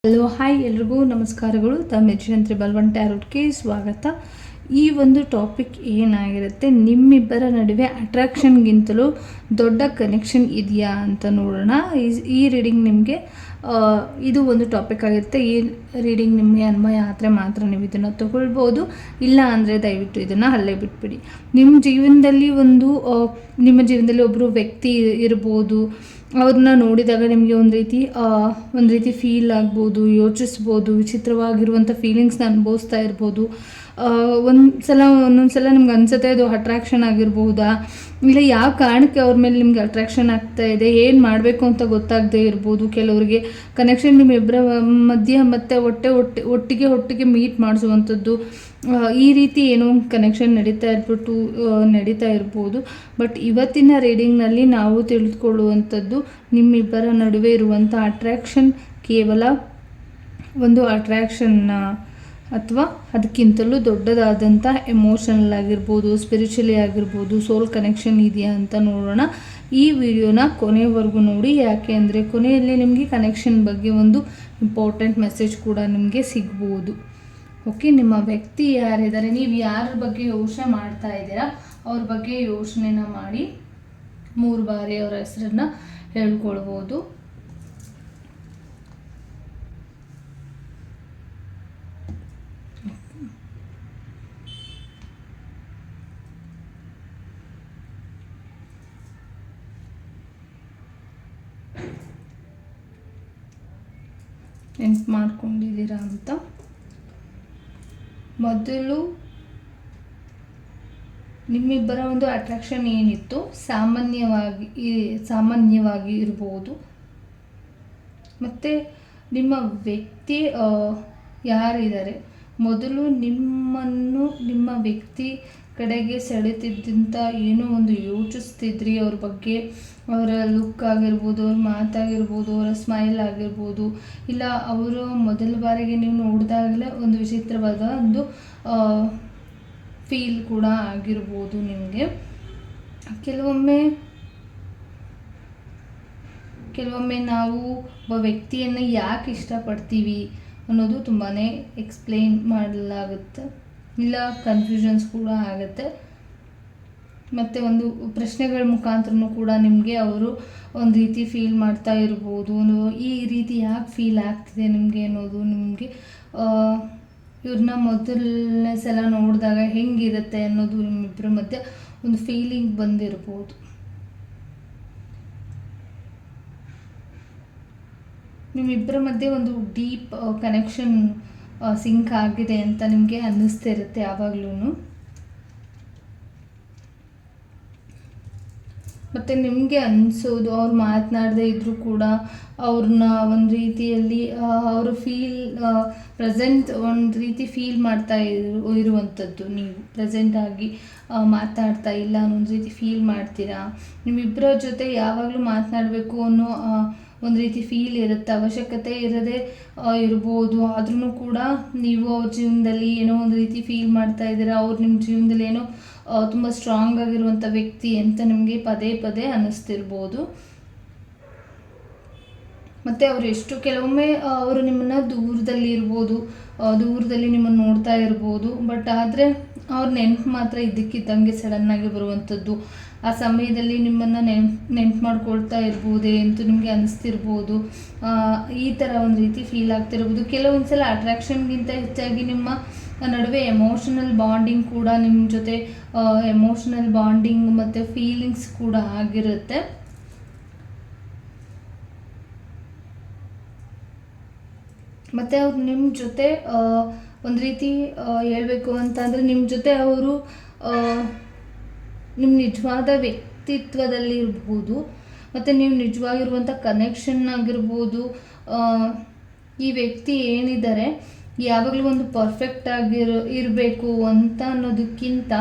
Hello hi ಎಲ್ರಿಗೂ ನಮಸ್ಕಾರಗಳು. ತಮ್ಮೆಚ್ಚಿನ triple ಟ್ಯಾರೋಟ್ಗೆ ಸ್ವಾಗತ. ಈ ಒಂದು ಟಾಪಿಕ್ ಏನಾಗಿರುತ್ತೆ, ನಿಮ್ಮಿಬ್ಬರ ನಡುವೆ ಅಟ್ರಾಕ್ಷನ್ಗಿಂತಲೂ ದೊಡ್ಡ ಕನೆಕ್ಷನ್ ಇದೆಯಾ ಅಂತ ನೋಡೋಣ. ಈ ರೀಡಿಂಗ್ ನಿಮಗೆ ಇದು ಒಂದು ಟಾಪಿಕ್ ಆಗಿರುತ್ತೆ. ಈ ರೀಡಿಂಗ್ ನಿಮಗೆ ಅನ್ವಯ ಆದರೆ ಮಾತ್ರ ನೀವು ಇದನ್ನು ತಗೊಳ್ಬೋದು, ಇಲ್ಲ ಅಂದರೆ ದಯವಿಟ್ಟು ಇದನ್ನು ಅಲ್ಲೇ ಬಿಟ್ಬಿಡಿ. ನಿಮ್ಮ ಜೀವನದಲ್ಲಿ ಒಬ್ಬರು ವ್ಯಕ್ತಿ ಇರ್ಬೋದು. ಅವ್ರನ್ನ ನೋಡಿದಾಗ ನಿಮಗೆ ಒಂದು ರೀತಿ ಫೀಲ್ ಆಗ್ಬೋದು, ಯೋಚಿಸ್ಬೋದು, ವಿಚಿತ್ರವಾಗಿರುವಂಥ ಫೀಲಿಂಗ್ಸ್ನ ಅನುಭವಿಸ್ತಾ ಇರ್ಬೋದು. ಒಂದೊಂದು ಸಲ ನಿಮ್ಗೆ ಅನ್ಸುತ್ತೆ ಅದು ಅಟ್ರಾಕ್ಷನ್ ಆಗಿರ್ಬೋದಾ, ಇಲ್ಲ ಯಾವ ಕಾರಣಕ್ಕೆ ಅವ್ರ ಮೇಲೆ ನಿಮ್ಗೆ ಅಟ್ರಾಕ್ಷನ್ ಆಗ್ತಾ ಇದೆ, ಏನು ಮಾಡಬೇಕು ಅಂತ ಗೊತ್ತಾಗದೇ ಇರ್ಬೋದು. ಕೆಲವರಿಗೆ ಕನೆಕ್ಷನ್ ನಿಮ್ಮಿಬ್ಬರ ಮಧ್ಯೆ ಮತ್ತು ಒಟ್ಟಿಗೆ ಮೀಟ್ ಮಾಡಿಸುವಂಥದ್ದು, ಈ ರೀತಿ ಏನೋ ಕನೆಕ್ಷನ್ ನಡೀತಾ ಇರ್ಬೋದು. ಬಟ್ ಇವತ್ತಿನ ರೀಡಿಂಗ್ನಲ್ಲಿ ನಾವು ತಿಳಿದುಕೊಳ್ಳುವಂಥದ್ದು ನಿಮ್ಮಿಬ್ಬರ ನಡುವೆ ಇರುವಂಥ ಅಟ್ರಾಕ್ಷನ್ ಕೇವಲ ಒಂದು ಅಟ್ರಾಕ್ಷನ್ ಅಥವಾ ಅದಕ್ಕಿಂತಲೂ ದೊಡ್ಡದಾದಂಥ ಎಮೋಷನಲ್ ಆಗಿರ್ಬೋದು, ಸ್ಪಿರಿಚುಲಿ ಆಗಿರ್ಬೋದು, ಸೋಲ್ ಕನೆಕ್ಷನ್ ಇದೆಯಾ ಅಂತ ನೋಡೋಣ. ಈ ವಿಡಿಯೋನ ಕೊನೆಯವರೆಗೂ ನೋಡಿ, ಯಾಕೆ ಅಂದರೆ ಕೊನೆಯಲ್ಲಿ ನಿಮಗೆ ಕನೆಕ್ಷನ್ ಬಗ್ಗೆ ಒಂದು ಇಂಪಾರ್ಟೆಂಟ್ ಮೆಸೇಜ್ ಕೂಡ ನಿಮಗೆ ಸಿಗ್ಬೋದು. ಓಕೆ, ನಿಮ್ಮ ವ್ಯಕ್ತಿ ಯಾರಿದ್ದಾರೆ, ನೀವು ಯಾರ ಬಗ್ಗೆ ಯೋಚನೆ ಮಾಡ್ತಾ ಇದ್ದೀರಾ, ಅವ್ರ ಬಗ್ಗೆ ಯೋಚನೆನ ಮಾಡಿ 3 ಬಾರಿ ಅವರ ಹೆಸರನ್ನು ಹೇಳ್ಕೊಳ್ಬೋದು. ನೆನ್ಪು ಮಾಡ್ಕೊಂಡಿದ್ದೀರಾ ಅಂತ. ಮೊದಲು ನಿಮ್ಮಿಬ್ಬರ ಒಂದು ಅಟ್ರಾಕ್ಷನ್ ಏನಿತ್ತು ಸಾಮಾನ್ಯವಾಗಿ ಇರ್ಬೋದು. ಮತ್ತು ನಿಮ್ಮ ವ್ಯಕ್ತಿ ಯಾರಿದ್ದಾರೆ, ಮೊದಲು ನಿಮ್ಮನ್ನು ನಿಮ್ಮ ವ್ಯಕ್ತಿ ಕಡೆಗೆ ಸೆಳೆತಿದ್ದಂಥ ಏನೋ ಒಂದು ಯೋಚಿಸ್ತಿದ್ರಿ ಅವ್ರ ಬಗ್ಗೆ. ಅವರ ಲುಕ್ ಆಗಿರ್ಬೋದು, ಅವ್ರ ಮಾತಾಗಿರ್ಬೋದು, ಅವರ ಸ್ಮೈಲ್ ಆಗಿರ್ಬೋದು, ಇಲ್ಲ ಅವರು ಮೊದಲ ಬಾರಿಗೆ ನೀವು ನೋಡಿದಾಗಲೇ ಒಂದು ವಿಚಿತ್ರವಾದ ಒಂದು ಫೀಲ್ ಕೂಡ ಆಗಿರ್ಬೋದು ನಿಮಗೆ. ಕೆಲವೊಮ್ಮೆ ನಾವು ಒಬ್ಬ ವ್ಯಕ್ತಿಯನ್ನು ಯಾಕೆ ಇಷ್ಟಪಡ್ತೀವಿ ಅನ್ನೋದು ತುಂಬಾ ಎಕ್ಸ್ಪ್ಲೇನ್ ಮಾಡಲಾಗುತ್ತೆ, ಇಲ್ಲ ಕನ್ಫ್ಯೂಷನ್ಸ್ ಕೂಡ ಆಗುತ್ತೆ. ಮತ್ತು ಒಂದು ಪ್ರಶ್ನೆಗಳ ಮುಖಾಂತರನೂ ಕೂಡ ನಿಮಗೆ ಅವರು ಒಂದು ರೀತಿ ಫೀಲ್ ಮಾಡ್ತಾ ಇರ್ಬೋದು. ಈ ರೀತಿ ಯಾಕೆ ಫೀಲ್ ಆಗ್ತಿದೆ ನಿಮಗೆ ಅನ್ನೋದು, ನಿಮಗೆ ಇವ್ರನ್ನ ಮೊದಲನೇ ಸಲ ನೋಡಿದಾಗ ಹೆಂಗಿರುತ್ತೆ ಅನ್ನೋದು ನಿಮ್ಮಿಬ್ಬರ ಮಧ್ಯೆ ಒಂದು ಫೀಲಿಂಗ್ ಬಂದಿರ್ಬೋದು. ನಿಮ್ಮಿಬ್ಬರ ಮಧ್ಯೆ ಒಂದು ಡೀಪ್ ಕನೆಕ್ಷನ್ ಸಿಂಕ್ ಆಗಿದೆ ಅಂತ ನಿಮಗೆ ಅನ್ನಿಸ್ತಿರುತ್ತೆ ಯಾವಾಗಲೂ. ಮತ್ತು ನಿಮಗೆ ಅನಿಸೋದು ಅವ್ರು ಮಾತನಾಡದೇ ಇದ್ದರೂ ಕೂಡ ಅವ್ರನ್ನ ಒಂದು ರೀತಿಯಲ್ಲಿ ಅವರು ಒಂದು ರೀತಿ ಫೀಲ್ ಮಾಡ್ತಾ ಇರುವಂಥದ್ದು. ನೀವು ಪ್ರೆಸೆಂಟಾಗಿ ಮಾತಾಡ್ತಾ ಇಲ್ಲ ಅನ್ನೋ ಒಂದು ರೀತಿ ಫೀಲ್ ಮಾಡ್ತೀರಾ. ನಿಮ್ಮಿಬ್ಬರ ಜೊತೆ ಯಾವಾಗಲೂ ಮಾತನಾಡಬೇಕು ಅನ್ನೋ ಒಂದು ರೀತಿ ಫೀಲ್ ಇರುತ್ತೆ, ಅವಶ್ಯಕತೆ ಇರದೇ ಇರ್ಬೋದು. ಆದ್ರೂ ಕೂಡ ನೀವು ಅವ್ರ ಜೀವನದಲ್ಲಿ ಏನೋ ಒಂದು ರೀತಿ ಫೀಲ್ ಮಾಡ್ತಾ ಇದ್ದೀರಾ. ಅವ್ರು ನಿಮ್ಮ ಜೀವನದಲ್ಲಿ ಏನೋ ತುಂಬ ಸ್ಟ್ರಾಂಗ್ ಆಗಿರುವಂಥ ವ್ಯಕ್ತಿ ಅಂತ ನಿಮಗೆ ಪದೇ ಅನ್ನಿಸ್ತಿರ್ಬೋದು. ಮತ್ತು ಅವರು ಕೆಲವೊಮ್ಮೆ ಅವರು ನಿಮ್ಮನ್ನು ದೂರದಲ್ಲಿ ನಿಮ್ಮನ್ನು ನೋಡ್ತಾ ಇರ್ಬೋದು. ಬಟ್ ಆದರೆ ಅವ್ರ ನೆನಪು ಮಾತ್ರ ಇದ್ದಕ್ಕಿದ್ದಂಗೆ ಸಡನ್ನಾಗಿ ಬರುವಂಥದ್ದು. ಆ ಸಮಯದಲ್ಲಿ ನಿಮ್ಮನ್ನು ನೆನ್ಪು ಮಾಡ್ಕೊಳ್ತಾ ಇರ್ಬೋದೇ ಅಂತ ನಿಮಗೆ ಅನಿಸ್ತಿರ್ಬೋದು. ಈ ಥರ ಒಂದು ರೀತಿ ಫೀಲ್ ಆಗ್ತಿರ್ಬೋದು. ಕೆಲವೊಂದು ಸಲ ಅಟ್ರಾಕ್ಷನ್ಗಿಂತ ಹೆಚ್ಚಾಗಿ ನಿಮ್ಮ ನಡುವೆ ಎಮೋಷನಲ್ ಬಾಂಡಿಂಗ್ ಕೂಡ, ನಿಮ್ಮ ಜೊತೆ ಎಮೋಷನಲ್ ಬಾಂಡಿಂಗ್ ಮತ್ತು ಫೀಲಿಂಗ್ಸ್ ಕೂಡ ಆಗಿರುತ್ತೆ. ಮತ್ತು ಅವ್ರು ನಿಮ್ಮ ಜೊತೆ ಒಂದು ರೀತಿ ಹೇಳಬೇಕು ಅಂತ ಅಂದರೆ, ನಿಮ್ಮ ಜೊತೆ ಅವರು ನಿಮ್ಮ ನಿಜವಾದ ವ್ಯಕ್ತಿತ್ವದಲ್ಲಿ ಇರ್ಬೋದು, ಮತ್ತು ನೀವು ನಿಜವಾಗಿರುವಂಥ ಕನೆಕ್ಷನ್ ಆಗಿರ್ಬೋದು. ಈ ವ್ಯಕ್ತಿ ಏನಿದ್ದಾರೆ ಯಾವಾಗಲೂ ಒಂದು ಪರ್ಫೆಕ್ಟ್ ಇರಬೇಕು ಅಂತ ಅನ್ನೋದಕ್ಕಿಂತ,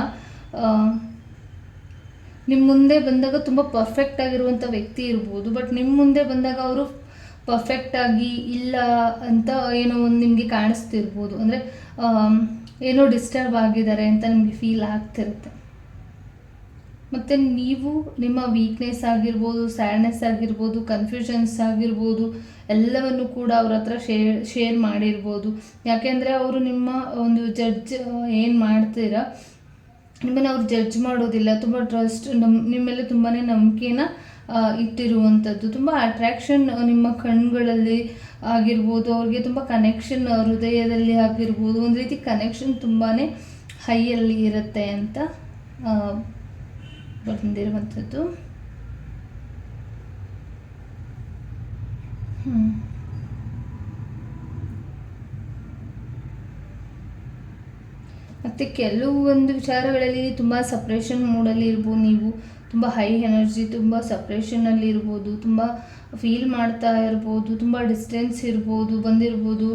ನಿಮ್ಮ ಮುಂದೆ ಬಂದಾಗ ತುಂಬ ಪರ್ಫೆಕ್ಟ್ ಆಗಿರುವಂಥ ವ್ಯಕ್ತಿ ಇರ್ಬೋದು. ಬಟ್ ನಿಮ್ಮ ಮುಂದೆ ಬಂದಾಗ ಅವರು ಪರ್ಫೆಕ್ಟಾಗಿ ಇಲ್ಲ ಅಂತ ಏನೋ ಒಂದು ನಿಮಗೆ ಕಾಣಿಸ್ತಿರ್ಬೋದು. ಅಂದರೆ ಏನೋ ಡಿಸ್ಟರ್ಬ್ ಆಗಿದ್ದಾರೆ ಅಂತ ನಿಮಗೆ ಫೀಲ್ ಆಗ್ತಿರುತ್ತೆ. ಮತ್ತು ನೀವು ನಿಮ್ಮ ವೀಕ್ನೆಸ್ ಆಗಿರ್ಬೋದು, ಸ್ಯಾಡ್ನೆಸ್ ಆಗಿರ್ಬೋದು, ಕನ್ಫ್ಯೂಷನ್ಸ್ ಆಗಿರ್ಬೋದು, ಎಲ್ಲವನ್ನು ಕೂಡ ಅವ್ರ ಹತ್ರ ಶೇರ್ ಮಾಡಿರ್ಬೋದು. ಯಾಕೆಂದರೆ ಅವರು ನಿಮ್ಮ ಒಂದು ಜಡ್ಜ್ ಏನು ಮಾಡ್ತೀರಾ, ನಿಮ್ಮನ್ನು ಅವ್ರು ಜಡ್ಜ್ ಮಾಡೋದಿಲ್ಲ. ತುಂಬ ಟ್ರಸ್ಟ್ ನಿಮ್ಮ ಮೇಲೆ ತುಂಬಾ ನಂಬಿಕೆನ ಇಟ್ಟಿರುವಂಥದ್ದು. ತುಂಬ ಅಟ್ರ್ಯಾಕ್ಷನ್ ನಿಮ್ಮ ಕಣ್ಗಳಲ್ಲಿ ಆಗಿರ್ಬೋದು, ಅವ್ರಿಗೆ ತುಂಬ ಕನೆಕ್ಷನ್ ಹೃದಯದಲ್ಲಿ ಆಗಿರ್ಬೋದು, ಒಂದು ರೀತಿ ಕನೆಕ್ಷನ್ ತುಂಬಾ ಹೈಯಲ್ಲಿ ಇರುತ್ತೆ ಅಂತ ಬಂದಿರುವಂಥದ್ದು. ಮತ್ತು ಕೆಲವೊಂದು ವಿಚಾರಗಳಲ್ಲಿ ತುಂಬ ಸಪ್ರೇಷನ್ ಮೂಡಲ್ಲಿ ಇರ್ಬೋದು. ನೀವು ತುಂಬ ಹೈ ಎನರ್ಜಿ, ತುಂಬ ಸಪ್ರೇಷನಲ್ಲಿ ಇರ್ಬೋದು, ತುಂಬ ಫೀಲ್ ಮಾಡ್ತಾ ಇರ್ಬೋದು, ತುಂಬ ಡಿಸ್ಟೆನ್ಸ್ ಬಂದಿರ್ಬೋದು.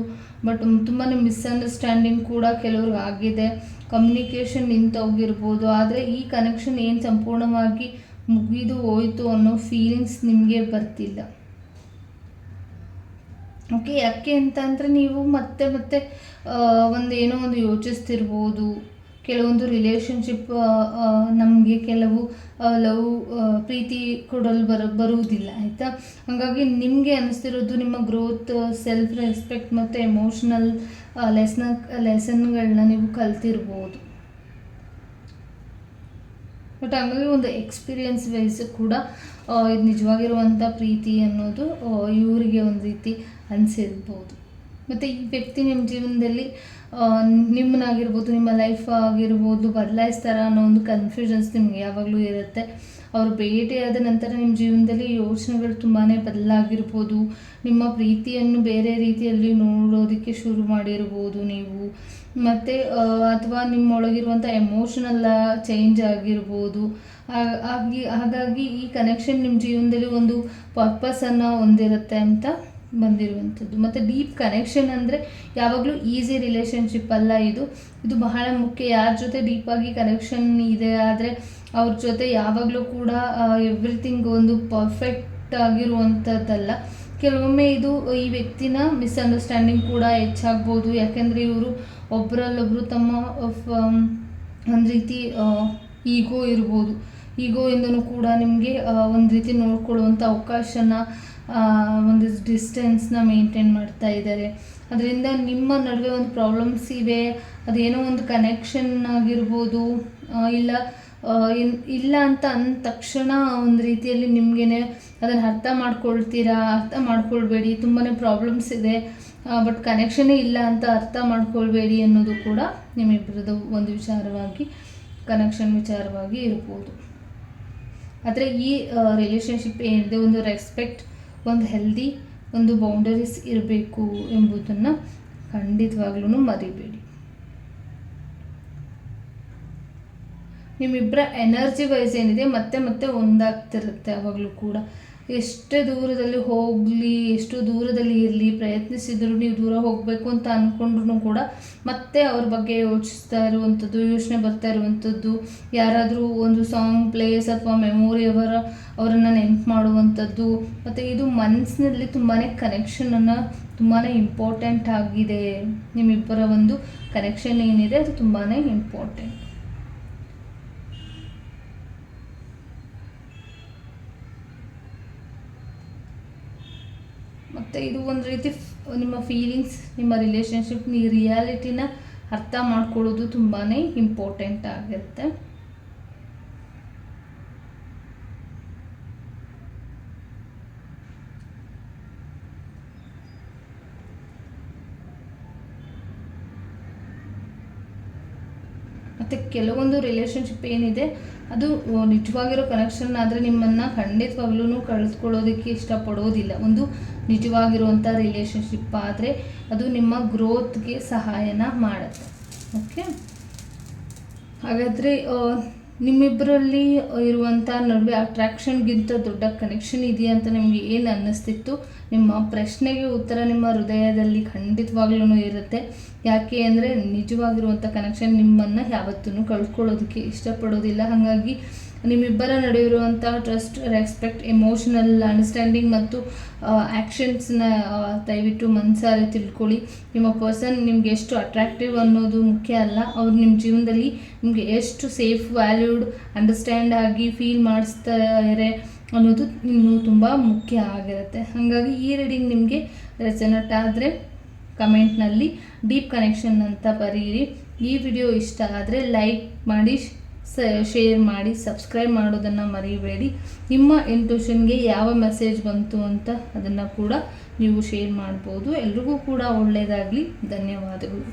ಬಟ್ ತುಂಬಾ ಮಿಸ್ಅಂಡರ್ಸ್ಟ್ಯಾಂಡಿಂಗ್ ಕೂಡ ಕೆಲವ್ರಿಗೆ ಆಗಿದೆ, ಕಮ್ಯುನಿಕೇಷನ್ ನಿಂತೋಗಿರ್ಬೋದು. ಆದರೆ ಈ ಕನೆಕ್ಷನ್ ಏನು ಸಂಪೂರ್ಣವಾಗಿ ಮುಗಿದು ಹೋಯಿತು ಅನ್ನೋ ಫೀಲಿಂಗ್ಸ್ ನಿಮಗೆ ಬರ್ತಿಲ್ಲ. ಓಕೆ, ಯಾಕೆ ಅಂತಂದರೆ ನೀವು ಮತ್ತೆ ಮತ್ತೆ ಏನೋ ಒಂದು ಯೋಚಿಸ್ತಿರ್ಬೋದು. ಕೆಲವೊಂದು ರಿಲೇಷನ್ಶಿಪ್ ನಮಗೆ ಕೆಲವು ಪ್ರೀತಿ ಕೊಡಲು ಬರುವುದಿಲ್ಲ, ಆಯಿತಾ. ಹಾಗಾಗಿ ನಿಮಗೆ ಅನ್ನಿಸ್ತಿರೋದು ನಿಮ್ಮ ಗ್ರೋತ್, ಸೆಲ್ಫ್ ರೆಸ್ಪೆಕ್ಟ್ ಮತ್ತು ಎಮೋಷ್ನಲ್ ಲೆಸನ್ಗಳನ್ನ ನೀವು ಕಲ್ತಿರ್ಬೋದು. ಬಟ್ ಹಂಗಾಗಿ ಒಂದು ಎಕ್ಸ್ಪೀರಿಯನ್ಸ್ ವೈಸ್ ಕೂಡ ಇದು ನಿಜವಾಗಿರುವಂಥ ಪ್ರೀತಿ ಅನ್ನೋದು ಇವರಿಗೆ ಒಂದು ರೀತಿ ಅನಿಸಿರ್ಬೋದು. ಮತ್ತು ಈ ವ್ಯಕ್ತಿ ನಿಮ್ಮ ಜೀವನದಲ್ಲಿ ನಿಮ್ಮನ್ನಾಗಿರ್ಬೋದು, ನಿಮ್ಮ ಲೈಫ್ ಆಗಿರ್ಬೋದು ಬದಲಾಯಿಸ್ತಾರ ಅನ್ನೋ ಒಂದು ಕನ್ಫ್ಯೂಷನ್ಸ್ ನಿಮಗೆ ಯಾವಾಗಲೂ ಇರುತ್ತೆ. ಅವರು ಭೇಟಿಯಾದ ನಂತರ ನಿಮ್ಮ ಜೀವನದಲ್ಲಿ ಯೋಚನೆಗಳು ತುಂಬಾ ಬದಲಾಗಿರ್ಬೋದು. ನಿಮ್ಮ ಪ್ರೀತಿಯನ್ನು ಬೇರೆ ರೀತಿಯಲ್ಲಿ ನೋಡೋದಕ್ಕೆ ಶುರು ಮಾಡಿರ್ಬೋದು ನೀವು. ಮತ್ತು ಅಥವಾ ನಿಮ್ಮೊಳಗಿರುವಂಥ ಎಮೋಷನಲ್ ಚೇಂಜ್ ಆಗಿರ್ಬೋದು. ಹಾಗಾಗಿ ಈ ಕನೆಕ್ಷನ್ ನಿಮ್ಮ ಜೀವನದಲ್ಲಿ ಒಂದು ಪರ್ಪಸನ್ನು ಹೊಂದಿರುತ್ತೆ ಅಂತ ಬಂದಿರುವಂಥದ್ದು. ಮತ್ತು ಡೀಪ್ ಕನೆಕ್ಷನ್ ಅಂದರೆ ಯಾವಾಗಲೂ ಈಸಿ ರಿಲೇಷನ್ಶಿಪ್ ಅಲ್ಲ ಇದು ಬಹಳ ಮುಖ್ಯ. ಯಾರ ಜೊತೆ ಡೀಪಾಗಿ ಕನೆಕ್ಷನ್ ಇದೆ ಆದರೆ ಅವ್ರ ಜೊತೆ ಯಾವಾಗಲೂ ಕೂಡ ಎವ್ರಿಥಿಂಗ್ ಒಂದು ಪರ್ಫೆಕ್ಟ್ ಆಗಿರುವಂಥದ್ದಲ್ಲ. ಕೆಲವೊಮ್ಮೆ ಈ ವ್ಯಕ್ತಿನ ಮಿಸ್ಅಂಡರ್ಸ್ಟ್ಯಾಂಡಿಂಗ್ ಕೂಡ ಹೆಚ್ಚಾಗ್ಬೋದು. ಯಾಕೆಂದರೆ ಇವರು ಒಬ್ಬರಲ್ಲೊಬ್ಬರು ತಮ್ಮ ಒಂದು ರೀತಿ ಈಗೋ ಇರ್ಬೋದು, ಈಗೋಯಿಂದನೂ ಕೂಡ ನಿಮಗೆ ಒಂದು ರೀತಿ ನೋಡ್ಕೊಳ್ಳುವಂಥ ಅವಕಾಶನ, ಒಂದು ಡಿಸ್ಟೆನ್ಸ್ನ ಮೇಂಟೈನ್ ಮಾಡ್ತಾ ಇದ್ದಾರೆ. ಅದರಿಂದ ನಿಮ್ಮ ನಡುವೆ ಒಂದು ಪ್ರಾಬ್ಲಮ್ಸ್ ಇವೆ, ಅದೇನೋ ಒಂದು ಕನೆಕ್ಷನ್ ಆಗಿರ್ಬೋದು, ಇಲ್ಲ ಅಂತ ಅಂದ ತಕ್ಷಣ ಒಂದು ರೀತಿಯಲ್ಲಿ ನಿಮಗೇನೆ ಅದನ್ನು ಅರ್ಥ ಮಾಡ್ಕೊಳ್ಬೇಡಿ. ತುಂಬಾ ಪ್ರಾಬ್ಲಮ್ಸ್ ಇದೆ, ಬಟ್ ಕನೆಕ್ಷನ್ನೇ ಇಲ್ಲ ಅಂತ ಅರ್ಥ ಮಾಡ್ಕೊಳ್ಬೇಡಿ ಅನ್ನೋದು ಕೂಡ ನಿಮ್ಮಿಬ್ಬರದ್ದು ಒಂದು ಕನೆಕ್ಷನ್ ವಿಚಾರವಾಗಿ ಇರ್ಬೋದು. ಆದರೆ ಈ ರಿಲೇಷನ್ಶಿಪ್ ಏನಿದೆ, ಒಂದು ರೆಸ್ಪೆಕ್ಟ್, ಒಂದು ಹೆಲ್ದಿ, ಒಂದು ಬೌಂಡರೀಸ್ ಇರಬೇಕು ಎಂಬುದನ್ನು ಖಂಡಿತವಾಗ್ಲೂ ಮರಿಬೇಡಿ. ನಿಮ್ಮಿಬ್ಬರ ಎನರ್ಜಿ ವೈಸ್ ಏನಿದೆ ಮತ್ತೆ ಮತ್ತೆ ಒಂದಾಗ್ತಿರುತ್ತೆ ಯಾವಾಗಲೂ ಕೂಡ. ಎಷ್ಟೇ ದೂರದಲ್ಲಿ ಹೋಗಲಿ, ಎಷ್ಟು ದೂರದಲ್ಲಿ ಇರಲಿ, ಪ್ರಯತ್ನಿಸಿದ್ರು ನೀವು ದೂರ ಹೋಗಬೇಕು ಅಂತ ಅಂದ್ಕೊಂಡ್ರು ಕೂಡ ಮತ್ತೆ ಅವ್ರ ಬಗ್ಗೆ ಯೋಚಿಸ್ತಾ ಇರುವಂಥದ್ದು, ಯೋಚನೆ ಬರ್ತಾ ಇರುವಂಥದ್ದು, ಯಾರಾದರೂ ಒಂದು ಸಾಂಗ್ ಪ್ಲೇಸ್ ಅಥವಾ ಮೆಮೊರಿ ಅವರನ್ನು ನೆನ್ಪು ಮಾಡುವಂಥದ್ದು. ಮತ್ತು ಇದು ಮನಸ್ಸಿನಲ್ಲಿ ತುಂಬಾ ಕನೆಕ್ಷನನ್ನು ತುಂಬಾ ಇಂಪಾರ್ಟೆಂಟ್ ಆಗಿದೆ. ನಿಮ್ಮಿಬ್ಬರ ಒಂದು ಕನೆಕ್ಷನ್ ಏನಿದೆ ಅದು ತುಂಬಾ ಇಂಪಾರ್ಟೆಂಟ್. ಮತ್ತು ಇದು ಒಂದು ರೀತಿ ನಿಮ್ಮ ಫೀಲಿಂಗ್ಸ್, ನಿಮ್ಮ ರಿಲೇಷನ್ಶಿಪ್, ರಿಯಾಲಿಟಿನ ಅರ್ಥ ಮಾಡ್ಕೊಳ್ಳೋದು ತುಂಬಾ ಇಂಪಾರ್ಟೆಂಟ್ ಆಗಿರುತ್ತೆ. ಮತ್ತು ಕೆಲವೊಂದು ರಿಲೇಷನ್ಶಿಪ್ ಏನಿದೆ ಅದು ನಿಜವಾಗಿರೋ ಕನೆಕ್ಷನ್ ಆದರೆ ನಿಮ್ಮನ್ನು ಖಂಡಿತವಾಗ್ಲೂ ಕಳೆದುಕೊಳ್ಳೋದಕ್ಕೆ ಇಷ್ಟಪಡೋದಿಲ್ಲ. ಒಂದು ನಿಜವಾಗಿರುವಂಥ ರಿಲೇಷನ್ಶಿಪ್ ಆದರೆ ಅದು ನಿಮ್ಮ ಗ್ರೋತ್ಗೆ ಸಹಾಯನ ಮಾಡುತ್ತೆ. ಓಕೆ, ಹಾಗಾದರೆ ನಿಮ್ಮಿಬ್ಬರಲ್ಲಿ ಇರುವಂಥ ನಡುವೆ ಅಟ್ರಾಕ್ಷನ್ಗಿಂತ ದೊಡ್ಡ ಕನೆಕ್ಷನ್ ಇದೆಯಾ ಅಂತ ನಿಮಗೆ ಏನು ಅನ್ನಿಸ್ತಿತ್ತು? ನಿಮ್ಮ ಪ್ರಶ್ನೆಗೆ ಉತ್ತರ ನಿಮ್ಮ ಹೃದಯದಲ್ಲಿ ಖಂಡಿತವಾಗ್ಲೂ ಇರುತ್ತೆ. ಯಾಕೆ ಅಂದರೆ ನಿಜವಾಗಿರುವಂಥ ಕನೆಕ್ಷನ್ ನಿಮ್ಮನ್ನು ಯಾವತ್ತೂ ಕಳ್ಕೊಳ್ಳೋದಕ್ಕೆ ಇಷ್ಟಪಡೋದಿಲ್ಲ. ಹಾಗಾಗಿ ನಿಮ್ಮಿಬ್ಬರ ನಡುವೆ ಇರುವಂಥ ಟ್ರಸ್ಟ್, ರೆಸ್ಪೆಕ್ಟ್, ಎಮೋಷನಲ್ ಅಂಡರ್ಸ್ಟ್ಯಾಂಡಿಂಗ್ ಮತ್ತು ಆ್ಯಕ್ಷನ್ಸ್ನ ದಯವಿಟ್ಟು ಮನಸಾರೆ ತಿಳ್ಕೊಳ್ಳಿ. ನಿಮ್ಮ ಪರ್ಸನ್ ನಿಮಗೆ ಎಷ್ಟು ಅಟ್ರಾಕ್ಟಿವ್ ಅನ್ನೋದು ಮುಖ್ಯ ಅಲ್ಲ, ಅವ್ರು ನಿಮ್ಮ ಜೀವನದಲ್ಲಿ ನಿಮಗೆ ಎಷ್ಟು ಸೇಫ್, ವ್ಯಾಲ್ಯೂಡ್, ಅಂಡರ್ಸ್ಟ್ಯಾಂಡ್ ಆಗಿ ಫೀಲ್ ಮಾಡಿಸ್ತಾರೆ ಅನ್ನೋದು ಇನ್ನೂ ತುಂಬ ಮುಖ್ಯ ಆಗಿರುತ್ತೆ. ಹಾಗಾಗಿ ಈ ರೀಡಿಂಗ್ ನಿಮಗೆ ರೆಸನೇಟ್ ಆದರೆ ಕಮೆಂಟ್ನಲ್ಲಿ ಡೀಪ್ ಕನೆಕ್ಷನ್ ಅಂತ ಬರೀರಿ. ಈ ವಿಡಿಯೋ ಇಷ್ಟ ಆದರೆ ಲೈಕ್ ಮಾಡಿ, ಶೇರ್ ಮಾಡಿ, ಸಬ್ಸ್ಕ್ರೈಬ್ ಮಾಡೋದನ್ನು ಮರಿಬೇಡಿ. ನಿಮ್ಮ ಇಂಟ್ಯೂಷನ್ಗೆ ಯಾವ ಮೆಸೇಜ್ ಬಂತು ಅಂತ ಅದನ್ನು ಕೂಡ ನೀವು ಶೇರ್ ಮಾಡ್ಬೋದು. ಎಲ್ರಿಗೂ ಕೂಡ ಒಳ್ಳೆಯದಾಗಲಿ. ಧನ್ಯವಾದಗಳು.